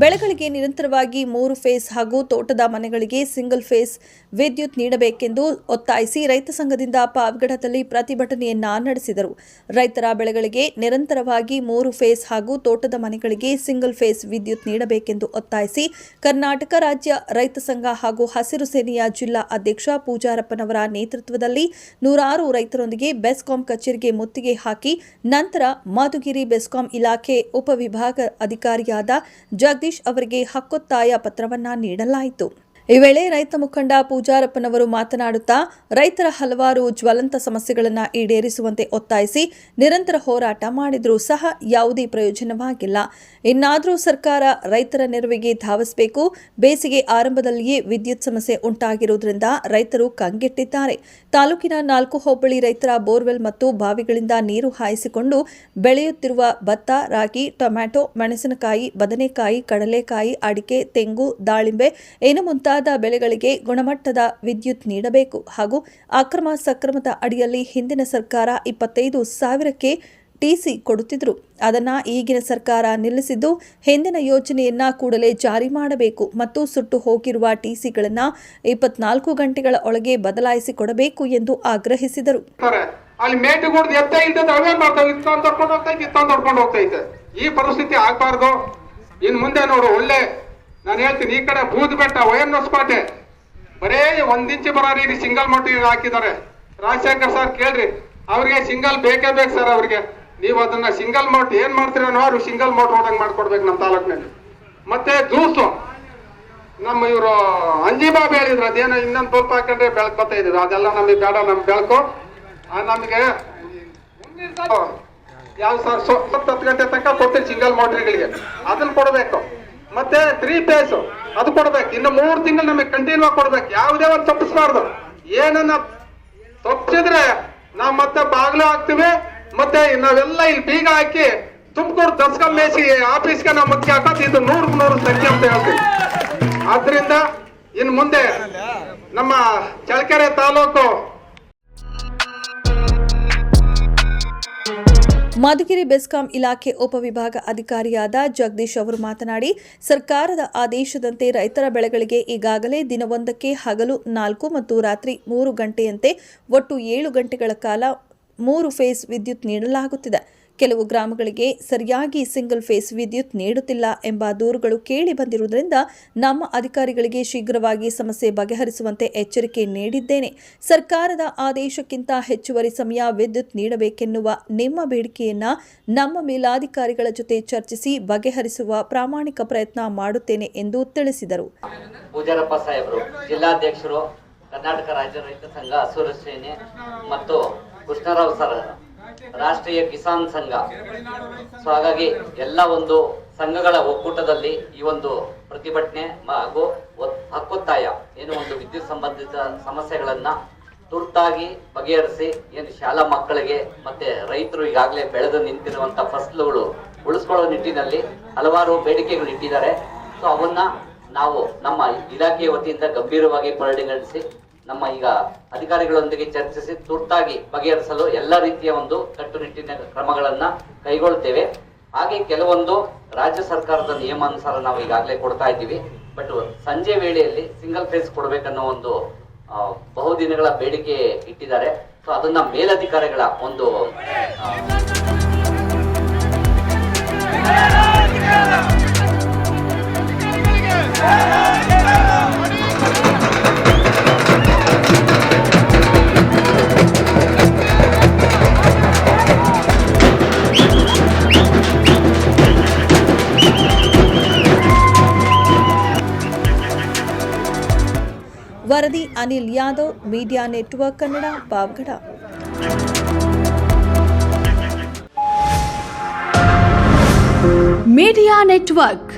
ಬೆಳೆಗಳಿಗೆ ನಿರಂತರವಾಗಿ 3 ಫೇಸ್ ಹಾಗೂ ತೋಟದ ಮನೆಗಳಿಗೆ ಸಿಂಗಲ್ ಫೇಸ್ ವಿದ್ಯುತ್ ನೀಡಬೇಕೆಂದು ಒತ್ತಾಯಿಸಿ ರೈತ ಸಂಘದಿಂದ ಪಾವಗಡದಲ್ಲಿ ಪ್ರತಿಭಟನೆಯನ್ನ ನಡೆಸಿದರು. ರೈತರ ಬೆಳೆಗಳಿಗೆ ನಿರಂತರವಾಗಿ 3 ಫೇಸ್ ಹಾಗೂ ತೋಟದ ಮನೆಗಳಿಗೆ ಸಿಂಗಲ್ ಫೇಸ್ ವಿದ್ಯುತ್ ನೀಡಬೇಕೆಂದು ಒತ್ತಾಯಿಸಿ ಕರ್ನಾಟಕ ರಾಜ್ಯ ರೈತ ಸಂಘ ಹಾಗೂ ಹಸಿರು ಸೇನೆಯ ಜಿಲ್ಲಾ ಅಧ್ಯಕ್ಷ ಪೂಜಾರಪ್ಪನವರ ನೇತೃತ್ವದಲ್ಲಿ ನೂರಾರು ರೈತರೊಂದಿಗೆ ಬೆಸ್ಕಾಂ ಕಚೇರಿಗೆ ಮುತ್ತಿಗೆ ಹಾಕಿ ನಂತರ ಮಧುಗಿರಿ ಬೆಸ್ಕಾಂ ಇಲಾಖೆ ಉಪವಿಭಾಗ ಅಧಿಕಾರಿಯಾದ ಜಗದೀಶ್ ಅವರಿಗೆ ಹಕ್ಕೊತ್ತಾಯ ಪತ್ರವನ್ನ ನೀಡಲಾಯಿತು. ಈ ವೇಳೆ ರೈತ ಮುಖಂಡ ಪೂಜಾರಪ್ಪನವರು ಮಾತನಾಡುತ್ತಾ ರೈತರ ಹಲವಾರು ಜ್ವಲಂತ ಸಮಸ್ಯೆಗಳನ್ನು ಈಡೇರಿಸುವಂತೆ ಒತ್ತಾಯಿಸಿ ನಿರಂತರ ಹೋರಾಟ ಮಾಡಿದರೂ ಸಹ ಯಾವುದೇ ಪ್ರಯೋಜನವಾಗಿಲ್ಲ. ಇನ್ನಾದರೂ ಸರ್ಕಾರ ರೈತರ ನೆರವಿಗೆ ಧಾವಿಸಬೇಕು. ಬೇಸಿಗೆ ಆರಂಭದಲ್ಲಿಯೇ ವಿದ್ಯುತ್ ಸಮಸ್ಯೆ ಉಂಟಾಗಿರುವುದರಿಂದ ರೈತರು ಕಂಗೆಟ್ಟಿದ್ದಾರೆ. ತಾಲೂಕಿನ 4 ಹೋಬಳಿ ರೈತರ ಬೋರ್ವೆಲ್ ಮತ್ತು ಬಾವಿಗಳಿಂದ ನೀರು ಹಾಯಿಸಿಕೊಂಡು ಬೆಳೆಯುತ್ತಿರುವ ಭತ್ತ, ರಾಗಿ, ಟೊಮ್ಯಾಟೊ, ಮೆಣಸಿನಕಾಯಿ, ಬದನೆಕಾಯಿ, ಕಡಲೆಕಾಯಿ, ಅಡಿಕೆ, ತೆಂಗು, ದಾಳಿಂಬೆ ಇನ್ನು ಮುಂತಾದ ಬೆಳೆಗಳಿಗೆ ಗುಣಮಟ್ಟದ ವಿದ್ಯುತ್ ನೀಡಬೇಕು ಹಾಗೂ ಅಕ್ರಮ ಸಕ್ರಮದ ಅಡಿಯಲ್ಲಿ ಹಿಂದಿನ ಸರ್ಕಾರ 25,000ಕ್ಕೆ ಟಿಸಿ ಕೊಡುತ್ತಿದ್ದರು. ಅದನ್ನ ಈಗಿನ ಸರ್ಕಾರ ನಿಲ್ಲಿಸಿದ್ದು ಹಿಂದಿನ ಯೋಜನೆಯನ್ನ ಕೂಡಲೇ ಜಾರಿ ಮಾಡಬೇಕು ಮತ್ತು ಸುಟ್ಟು ಹೋಗಿರುವ ಟಿಸಿಗಳನ್ನು 24 ಗಂಟೆಗಳ ಒಳಗೆ ಬದಲಾಯಿಸಿ ಕೊಡಬೇಕು ಎಂದು ಆಗ್ರಹಿಸಿದರು. ಈ ಪರಿಸ್ಥಿತಿ ಆಗಬಾರ್ದು. ಇನ್ ಮುಂದೆ ನೋಡು, ಒಳ್ಳೆ ನಾನು ಹೇಳ್ತೀನಿ, ಈ ಕಡೆ ಬೂದ್ಬೆಟ್ಟ ಹೊಸಪೇಟೆ ಬರೇ 1 ಇಂಚ್ ಬರೋ ರೀತಿ ಸಿಂಗಲ್ ಮೋಟರ್ ಹಾಕಿದ್ದಾರೆ. ರಾಜಶೇಖರ್ ಸರ್ ಕೇಳ್ರಿ, ಅವ್ರಿಗೆ ಸಿಂಗಲ್ ಬೇಕೇ ಬೇಕು ಸರ್. ಅವ್ರಿಗೆ ನೀವು ಅದನ್ನ ಸಿಂಗಲ್ ಮೋಟರ್ ಏನ್ ಮಾಡ್ತೀರ ಅವ್ರು ಸಿಂಗಲ್ ಮೋಟರ್ ಹೋದಂಗ್ ಮಾಡ್ಕೊಡ್ಬೇಕು ನಮ್ಮ ತಾಲೂಕಿನಲ್ಲಿ. ಮತ್ತೆ ಜ್ಯೂಸು ನಮ್ಮ ಇವರು ಅಂಜಿಬಾಬು ಹೇಳಿದ್ರು, ಅದೇನೋ ಇನ್ನೊಂದು ಸ್ವಲ್ಪ ಹಾಕೊಂಡ್ರೆ ಬೆಳಕು ಬರ್ತಾ ಇದ್ರು. ಅದೆಲ್ಲ ನಮಗೆ ಬೇಡ, ನಮ್ಗೆ ಬೆಳಕು ನಮಗೆ ಯಾವ ಸರ್ 10 ಗಂಟೆ ತನಕ ಕೊಡ್ತೀವಿ ಸಿಂಗಲ್ ಮೋಟರ್ಗಳಿಗೆ, ಅದನ್ನ ಕೊಡ್ಬೇಕು. ಮತ್ತೆ 3 ಫೇಸ್ ಅದು ಕೊಡ್ಬೇಕು. ಇನ್ನು 3 ತಿಂಗಳು ನಮಗೆ ಕಂಟಿನ್ಯೂ ಆಗಿ ಕೊಡ್ಬೇಕು. ಯಾವುದೇ ಒಂದು ತಪ್ಪಿಸಬಾರ್ದು. ಏನನ್ನ ತಪ್ಪಿಸಿದ್ರೆ ನಾವು ಮತ್ತೆ ಬಾಗ್ಲು ಹಾಕ್ತಿವಿ. ಮತ್ತೆ ನಾವೆಲ್ಲ ಇಲ್ಲಿ ಬೀಗ ಹಾಕಿ ತುಮಕೂರು ದಸ್ಕಲ್ ಮೇಸಿ ಆಫೀಸ್ಗೆ ನಾವು ಮುಖ್ಯ ಹಾಕೋದು. ಇದು 100 ಸಂಖ್ಯೆ ಅಂತ ಹೇಳ್ತೀವಿ. ಆದ್ರಿಂದ ಇನ್ನು ಮುಂದೆ ನಮ್ಮ ಚಳ್ಳಕೆರೆ ತಾಲೂಕು ಮಧುಗಿರಿ ಬೆಸ್ಕಾಂ ಇಲಾಖೆ ಉಪವಿಭಾಗ ಅಧಿಕಾರಿಯಾದ ಜಗದೀಶ್ ಅವರು ಮಾತನಾಡಿ, ಸರ್ಕಾರದ ಆದೇಶದಂತೆ ರೈತರ ಬೆಳೆಗಳಿಗೆ ಈಗಾಗಲೇ ದಿನವೊಂದಕ್ಕೆ ಹಗಲು 4 ಮತ್ತು ರಾತ್ರಿ 3 ಗಂಟೆಯಂತೆ ಒಟ್ಟು 7 ಗಂಟೆಗಳ ಕಾಲ 3 ಫೇಸ್ ವಿದ್ಯುತ್ ನೀಡಲಾಗುತ್ತಿದೆ. ಕೆಲವು ಗ್ರಾಮಗಳಿಗೆ ಸರಿಯಾಗಿ ಸಿಂಗಲ್ ಫೇಸ್ ವಿದ್ಯುತ್ ನೀಡುತ್ತಿಲ್ಲ ಎಂಬ ದೂರುಗಳು ಕೇಳಿ ಬಂದಿರುವುದರಿಂದ ನಮ್ಮ ಅಧಿಕಾರಿಗಳಿಗೆ ಶೀಘ್ರವಾಗಿ ಸಮಸ್ಯೆ ಬಗೆಹರಿಸುವಂತೆ ಎಚ್ಚರಿಕೆ ನೀಡಿದ್ದೇನೆ. ಸರ್ಕಾರದ ಆದೇಶಕ್ಕಿಂತ ಹೆಚ್ಚುವರಿ ಸಮಯ ವಿದ್ಯುತ್ ನೀಡಬೇಕೆನ್ನುವ ನಿಮ್ಮ ಬೇಡಿಕೆಯನ್ನ ನಮ್ಮ ಮೇಲಾಧಿಕಾರಿಗಳ ಜೊತೆ ಚರ್ಚಿಸಿ ಬಗೆಹರಿಸುವ ಪ್ರಾಮಾಣಿಕ ಪ್ರಯತ್ನ ಮಾಡುತ್ತೇನೆ ಎಂದು ತಿಳಿಸಿದರು. ಪೂಜಾರಪ್ಪ ಸಾಹೇಬರು, ಜಿಲ್ಲಾಧ್ಯಕ್ಷರು, ಕರ್ನಾಟಕ ರಾಜ್ಯ ರೈತ ಸಂಘ, ಹಸಿರು ಸೇನೆ ಮತ್ತು ಕೃಷ್ಣರಾವ್ ಸರ್, ರಾಷ್ಟ್ರೀಯ ಕಿಸಾನ್ ಸಂಘ. ಸೊ ಹಾಗಾಗಿ ಎಲ್ಲ ಒಂದು ಸಂಘಗಳ ಒಕ್ಕೂಟದಲ್ಲಿ ಈ ಒಂದು ಪ್ರತಿಭಟನೆ ಹಾಗೂ ಹಕ್ಕೊತ್ತಾಯ ಏನು ಒಂದು ವಿದ್ಯುತ್ ಸಂಬಂಧಿತ ಸಮಸ್ಯೆಗಳನ್ನ ತುರ್ತಾಗಿ ಬಗೆಹರಿಸಿ ಏನು ಶಾಲಾ ಮಕ್ಕಳಿಗೆ ಮತ್ತೆ ರೈತರು ಈಗಾಗಲೇ ಬೆಳೆದು ನಿಂತಿರುವಂತ ಫಸಲುಗಳು ಉಳಿಸ್ಕೊಳ್ಳೋ ನಿಟ್ಟಿನಲ್ಲಿ ಹಲವಾರು ಬೇಡಿಕೆಗಳು ಇಟ್ಟಿದ್ದಾರೆ. ಸೊ ಅವನ್ನ ನಾವು ನಮ್ಮ ಇಲಾಖೆಯ ವತಿಯಿಂದ ಗಂಭೀರವಾಗಿ ಪರಿಗಣಿಸಿ ನಮ್ಮ ಈಗ ಅಧಿಕಾರಿಗಳೊಂದಿಗೆ ಚರ್ಚಿಸಿ ತುರ್ತಾಗಿ ಬಗೆಹರಿಸಲು ಎಲ್ಲ ರೀತಿಯ ಒಂದು ಕಟ್ಟುನಿಟ್ಟಿನ ಕ್ರಮಗಳನ್ನ ಕೈಗೊಳ್ತೇವೆ. ಹಾಗೆ ಕೆಲವೊಂದು ರಾಜ್ಯ ಸರ್ಕಾರದ ನಿಯಮಾನುಸಾರ ನಾವು ಈಗಾಗಲೇ ಕೊಡ್ತಾ ಇದ್ದೀವಿ. ಬಟ್ ಸಂಜೆ ವೇಳೆಯಲ್ಲಿ ಸಿಂಗಲ್ ಫೇಸ್ ಕೊಡ್ಬೇಕನ್ನೋ ಒಂದು ಬಹುದಿನಗಳ ಬೇಡಿಕೆ ಇಟ್ಟಿದ್ದಾರೆ. ಸೊ ಅದನ್ನ ಮೇಲಧಿಕಾರಿಗಳ ಒಂದು ವರದಿ Anil Yadav, media network Kannada, Pavagada. Media network.